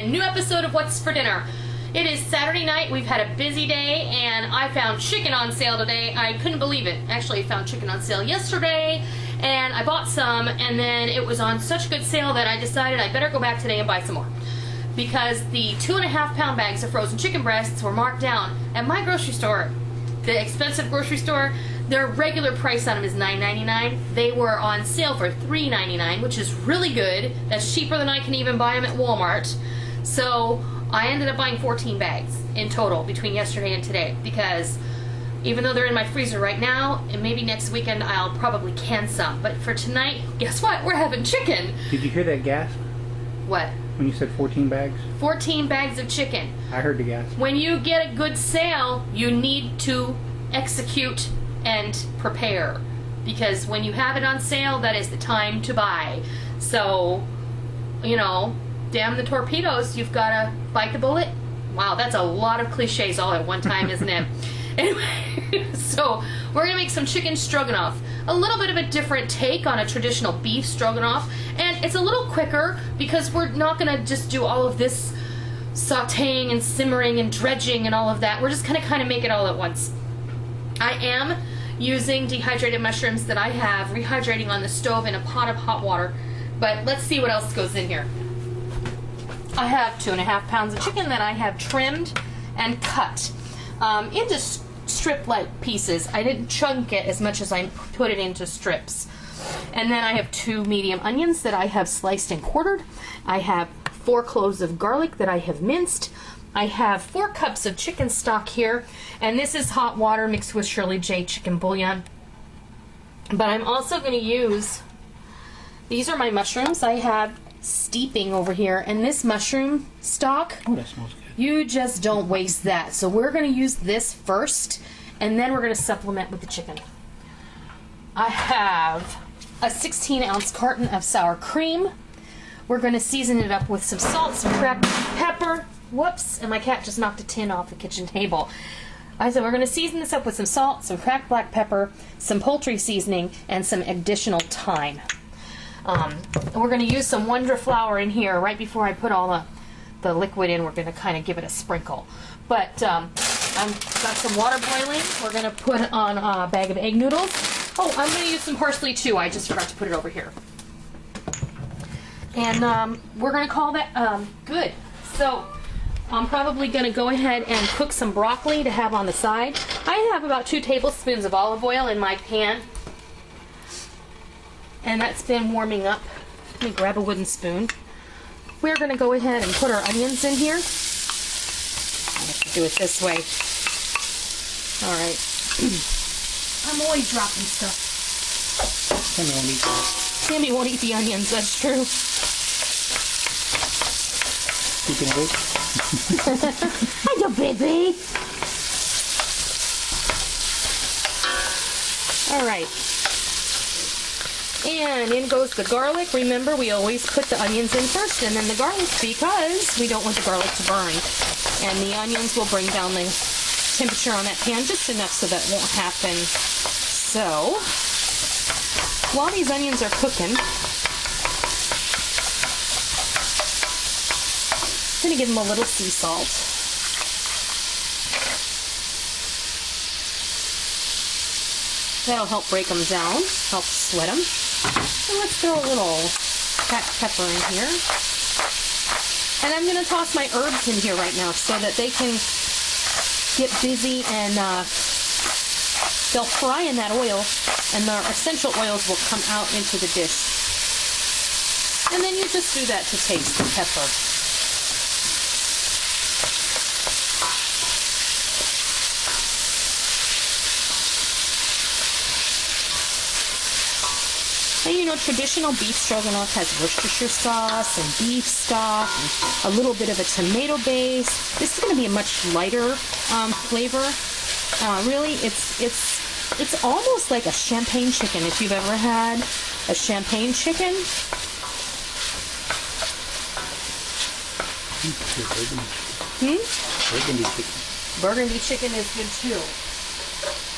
and new episode of What's for Dinner. It is Saturday night. We've had a busy day, and I found chicken on sale today. I couldn't believe it. Actually, I found chicken on sale yesterday, and I bought some, and then it was on such good sale that I decided I better go back today and buy some more. Because the 2.5-pound bags of frozen chicken breasts were marked down at my grocery store, the expensive grocery store. Their regular price on them is $9.99. They were on sale for $3.99, which is really good. That's cheaper than I can even buy them at Walmart. So I ended up buying 14 bags in total between yesterday and today, because even though they're in my freezer right now, and maybe next weekend I'll probably can some. But for tonight, guess what? We're having chicken. Did you hear that gasp? What? When you said 14 bags? 14 bags of chicken. I heard the gasp. When you get a good sale, you need to execute and prepare, because when you have it on sale, that is the time to buy. So, you know, damn the torpedoes, you've got to bite the bullet. Wow, that's a lot of cliches all at one time, isn't it? Anyway, so we're gonna make some chicken stroganoff, a little bit of a different take on a traditional beef stroganoff, and it's a little quicker because we're not gonna just do all of this sauteing and simmering and dredging and all of that. We're just gonna kind of make it all at once. I am using dehydrated mushrooms that I have rehydrating on the stove in a pot of hot water, but let's see what else goes in here. I have 2.5 pounds of chicken that I have trimmed and cut into strip-like pieces. I didn't chunk it as much as I put it into strips. And then I have 2 medium onions that I have sliced and quartered. I have 4 cloves of garlic that I have minced. I have 4 cups of chicken stock here, and this is hot water mixed with Shirley J chicken bouillon. But I'm also going to use, these are my mushrooms I have steeping over here, and this mushroom stock, Oh, that smells good. you just don't waste that. So we're going to use this first, and then we're going to supplement with the chicken. I have a 16-ounce carton of sour cream. We're going to season it up with some salt, some cracked pepper. Whoops, and my cat just knocked a tin off the kitchen table. I said we're going to season this up with some salt, some cracked black pepper, some poultry seasoning, and some additional thyme. We're going to use some Wonder flour in here right before I put all the liquid in. We're going to kind of give it a sprinkle. But I've got some water boiling. We're going to put on a bag of egg noodles. Oh, I'm going to use some parsley too. I just forgot to put it over here. And we're going to call that good. So I'm probably going to go ahead and cook some broccoli to have on the side. I have about 2 tablespoons of olive oil in my pan, and that's been warming up. Let me grab a wooden spoon. We're going to go ahead and put our onions in here. I have to do it this way. All right. I'm always dropping stuff. Tammy won't eat that. Tammy won't eat the onions, that's true. Speaking of which, Hello, baby. All right. And in goes the garlic. Remember, we always put the onions in first and then the garlic, because we don't want the garlic to burn. And the onions will bring down the temperature on that pan just enough so that won't happen. So, while these onions are cooking, I'm going to give them a little sea salt. That'll help break them down, help sweat them. And let's throw a little cracked pepper in here. And I'm going to toss my herbs in here right now so that they can get busy, and they'll fry in that oil, and the essential oils will come out into the dish. And then you just do that to taste the pepper. And you know, traditional beef stroganoff has Worcestershire sauce and beef stock and a little bit of a tomato base. This is going to be a much lighter flavor. Really, it's almost like a champagne chicken. If you've ever had a champagne chicken. burgundy chicken. Burgundy chicken is good too.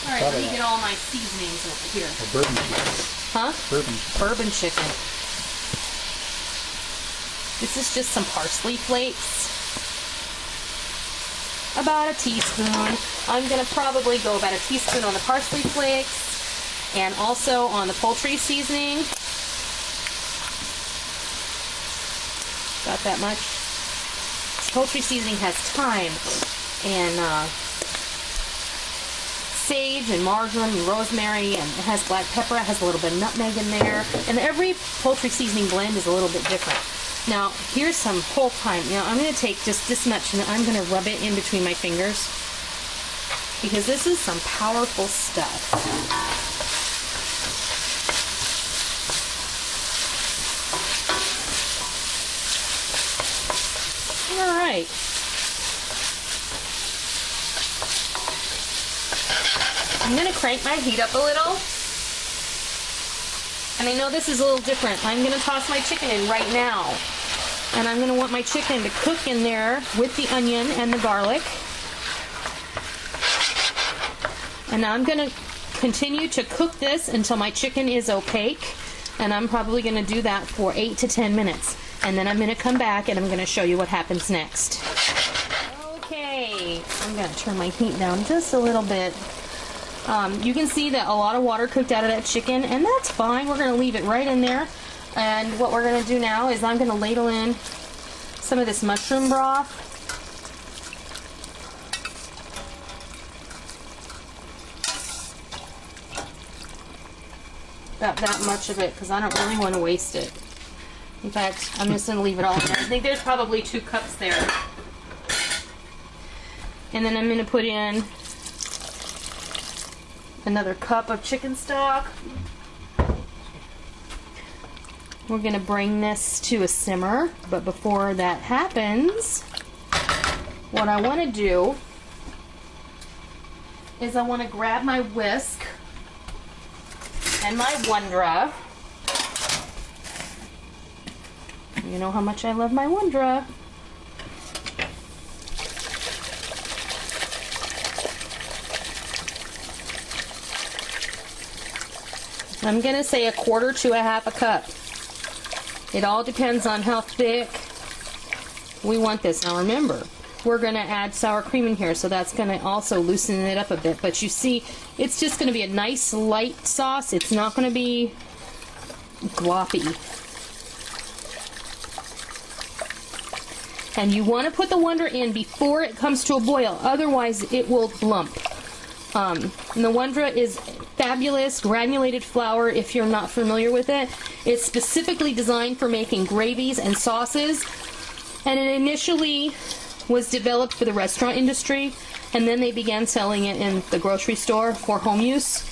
All right, let me get all my seasonings over here. Bourbon chicken. Huh? Bourbon. Bourbon chicken. This is just some parsley flakes. About a teaspoon. I'm going to probably go about a teaspoon on the parsley flakes and also on the poultry seasoning. About that much. This poultry seasoning has thyme and sage and marjoram and rosemary, and it has black pepper. It has a little bit of nutmeg in there. And every poultry seasoning blend is a little bit different. Now, here's some whole thyme. Now, I'm going to take just this much and I'm going to rub it in between my fingers because this is some powerful stuff. All right. I'm going to crank my heat up a little. And I know this is a little different. I'm going to toss my chicken in right now. And I'm going to want my chicken to cook in there with the onion and the garlic. And now I'm going to continue to cook this until my chicken is opaque. And I'm probably going to do that for 8 to 10 minutes. And then I'm going to come back and I'm going to show you what happens next. Okay, I'm going to turn my heat down just a little bit. You can see that a lot of water cooked out of that chicken, and that's fine. We're going to leave it right in there. And what we're going to do now is I'm going to ladle in some of this mushroom broth. About that much of it, because I don't really want to waste it. In fact, I'm just going to leave it all in there. I think there's probably 2 cups there. And then I'm going to put in another cup of chicken stock. We're going to bring this to a simmer, but before that happens, what I want to do is I want to grab my whisk and my Wondra. You know how much I love my Wondra. I'm going to say 1/4 to 1/2 cup. It all depends on how thick we want this. Now remember, we're going to add sour cream in here, so that's going to also loosen it up a bit. But you see, it's just going to be a nice light sauce. It's not going to be gloppy. And you want to put the Wonder in before it comes to a boil, otherwise it will lump. And the Wondra is fabulous granulated flour if you're not familiar with it. It's specifically designed for making gravies and sauces, and it initially was developed for the restaurant industry, and then they began selling it in the grocery store for home use.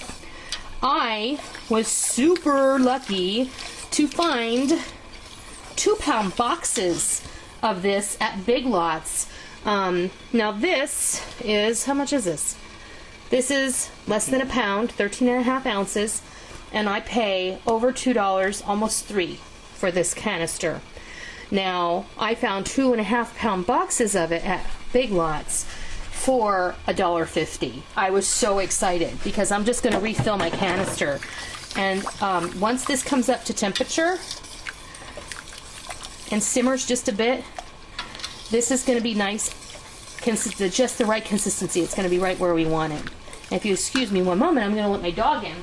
I was super lucky to find 2-pound boxes of this at Big Lots. Now this is, how much is this? This is less than a pound, 13.5 ounces, and I pay over $2, almost $3 for this canister. Now, I found 2.5-pound boxes of it at Big Lots for $1.50. I was so excited because I'm just going to refill my canister. And once this comes up to temperature and simmers just a bit, this is going to be nice, just the right consistency. It's going to be right where we want it. If you excuse me one moment, I'm going to let my dog in.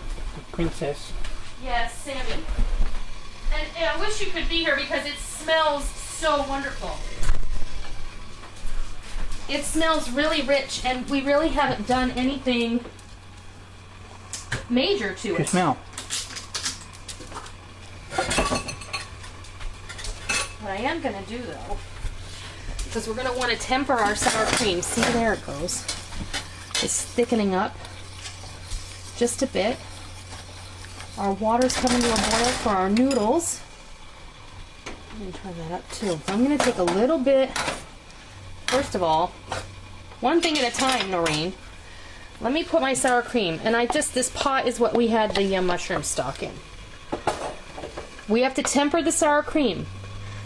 Princess. Yes, Sammy. And I wish you could be here because it smells so wonderful. It smells really rich, and we really haven't done anything major to it. Good smell. What I am going to do, though, because we're going to want to temper our sour cream. See, there it goes. It's thickening up just a bit. Our water's coming to a boil for our noodles. Let me turn that up too. I'm going to take a little bit, first of all, one thing at a time, Noreen. Let me put my sour cream, and this pot is what we had the mushroom stock in. We have to temper the sour cream.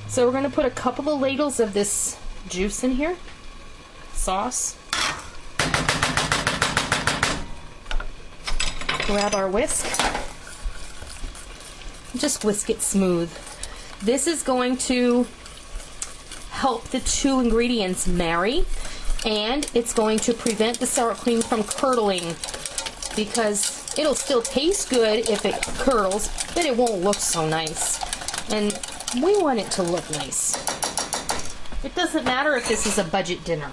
So we're going to put a couple of ladles of this juice in here, sauce. Grab our whisk. Just whisk it smooth. This is going to help the two ingredients marry, and it's going to prevent the sour cream from curdling, because it'll still taste good if it curdles, but it won't look so nice. And we want it to look nice. It doesn't matter if this is a budget dinner.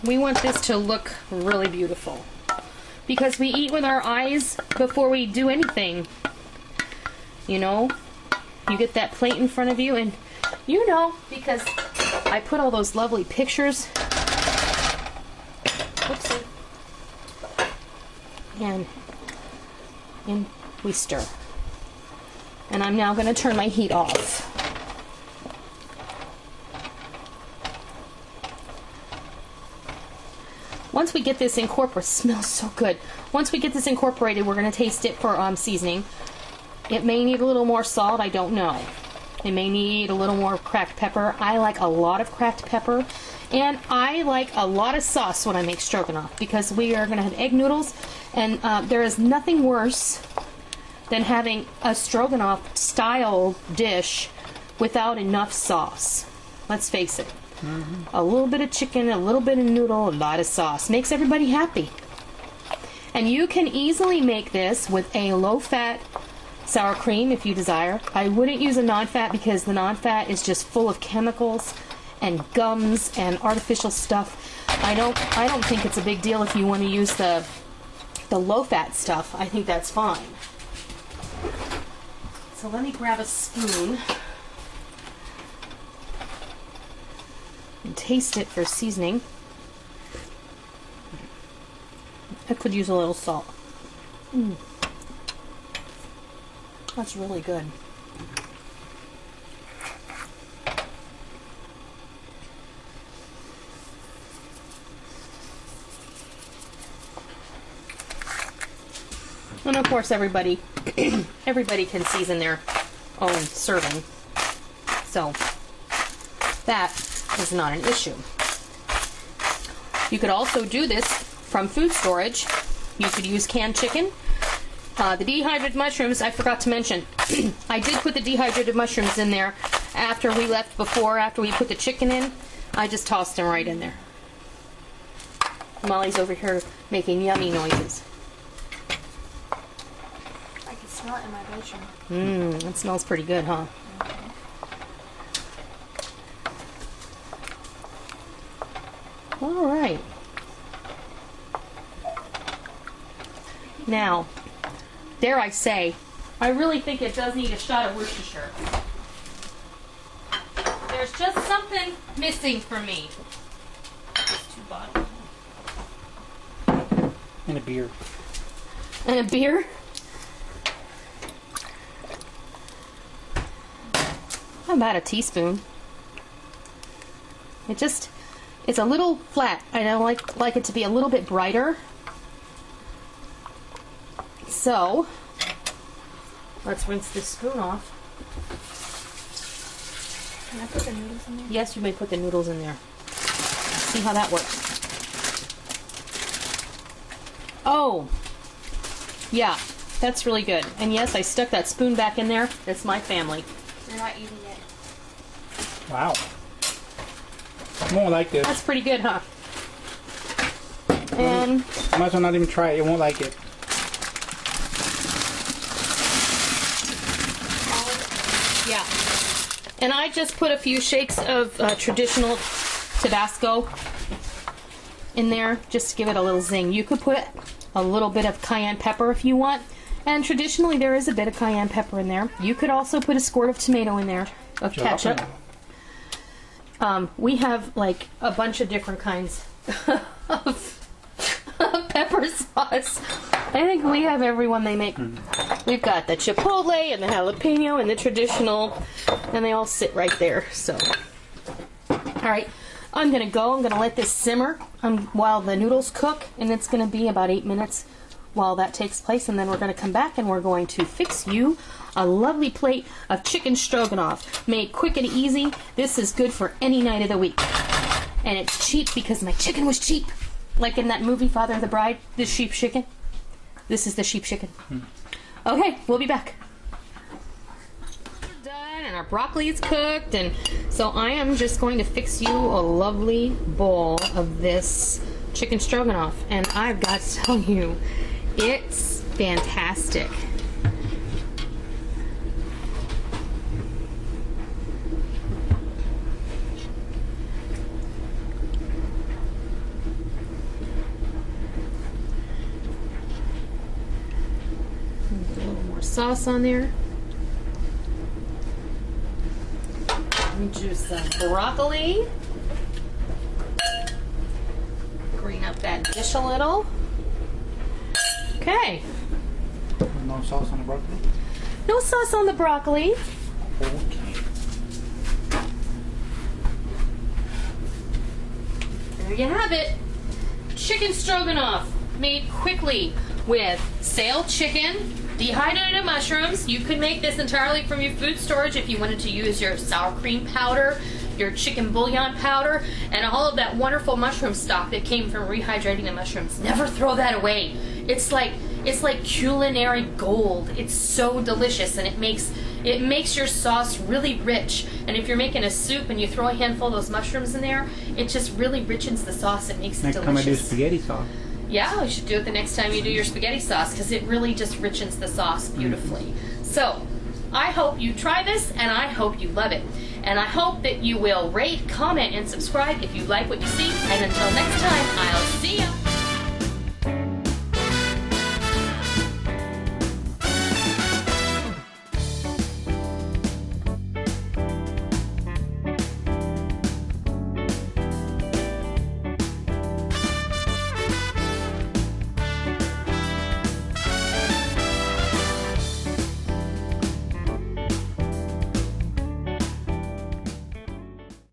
We want this to look really beautiful, because we eat with our eyes before we do anything. You know, you get that plate in front of you, and you know, because I put all those lovely pictures. Whoopsie. And we stir. And I'm now going to turn my heat off. Once we get this incorporated, smells so good. Once we get this incorporated, we're going to taste it for seasoning. It may need a little more salt, I don't know. It may need a little more cracked pepper. I like a lot of cracked pepper. And I like a lot of sauce when I make stroganoff, because we are going to have egg noodles, and there is nothing worse than having a stroganoff style dish without enough sauce. Let's face it. A little bit of chicken, a little bit of noodle, a lot of sauce. Makes everybody happy. And you can easily make this with a low-fat sour cream if you desire. I wouldn't use a non-fat, because the non-fat is just full of chemicals and gums and artificial stuff. I don't think it's a big deal if you want to use the low-fat stuff. I think that's fine. So let me grab a spoon and taste it for seasoning. I could use a little salt. That's really good. And of course, everybody can season their own serving, so that is not an issue. You could also do this from food storage. You could use canned chicken. The dehydrated mushrooms, I forgot to mention. I did put the dehydrated mushrooms in there after we left, after we put the chicken in. I just tossed them right in there. Molly's over here making yummy noises. I can smell it in my bedroom. It smells pretty good, huh? All right. Now, dare I say, I really think it does need a shot of Worcestershire. There's just something missing for me. Just 2 bottles. And a beer. And a beer? How about a teaspoon? It's a little flat. I don't like it to be a little bit brighter. So, let's rinse this spoon off. Can I put the noodles in there? Yes, you may put the noodles in there. See how that works. Oh, yeah, that's really good. And yes, I stuck that spoon back in there. That's my family. You're not eating it. Wow. I won't like this. That's pretty good, huh? And I might as well not even try it. It won't like it. yeah. And I just put a few shakes of traditional Tabasco in there just to give it a little zing. You could put a little bit of cayenne pepper if you want. And traditionally there is a bit of cayenne pepper in there. You could also put a squirt of tomato in there, of ketchup. We have like a bunch of different kinds of pepper sauce. I think we have every one they make. We've got the chipotle and the jalapeno and the traditional, and they all sit right there. So, all right, I'm gonna let this simmer while the noodles cook, and it's gonna be about 8 minutes while that takes place, and then we're gonna come back and we're going to fix you a lovely plate of chicken stroganoff, made quick and easy. This is good for any night of the week, and it's cheap because my chicken was cheap. Like in that movie, Father of the Bride, the sheep chicken. This is the sheep chicken. Okay, we'll be back. We're done, and our broccoli is cooked, and so I am just going to fix you a lovely bowl of this chicken stroganoff, and I've got to tell you, it's fantastic. A little more sauce on there. Do some broccoli. Green up that dish a little. Okay. No sauce on the broccoli? No sauce on the broccoli. Okay. There you have it. Chicken stroganoff made quickly with stale chicken, dehydrated mushrooms. You could make this entirely from your food storage if you wanted to use your sour cream powder, your chicken bouillon powder, and all of that wonderful mushroom stock that came from rehydrating the mushrooms. Never throw that away. It's like culinary gold. It's so delicious, and it makes your sauce really rich. And if you're making a soup and you throw a handful of those mushrooms in there, it just really richens the sauce. It makes it Next delicious. time I do spaghetti sauce. Yeah, you should do it the next time you do your spaghetti sauce, because it really just richens the sauce beautifully. So, I hope you try this, and I hope you love it. And I hope that you will rate, comment, and subscribe if you like what you see. And until next time, I'll see ya.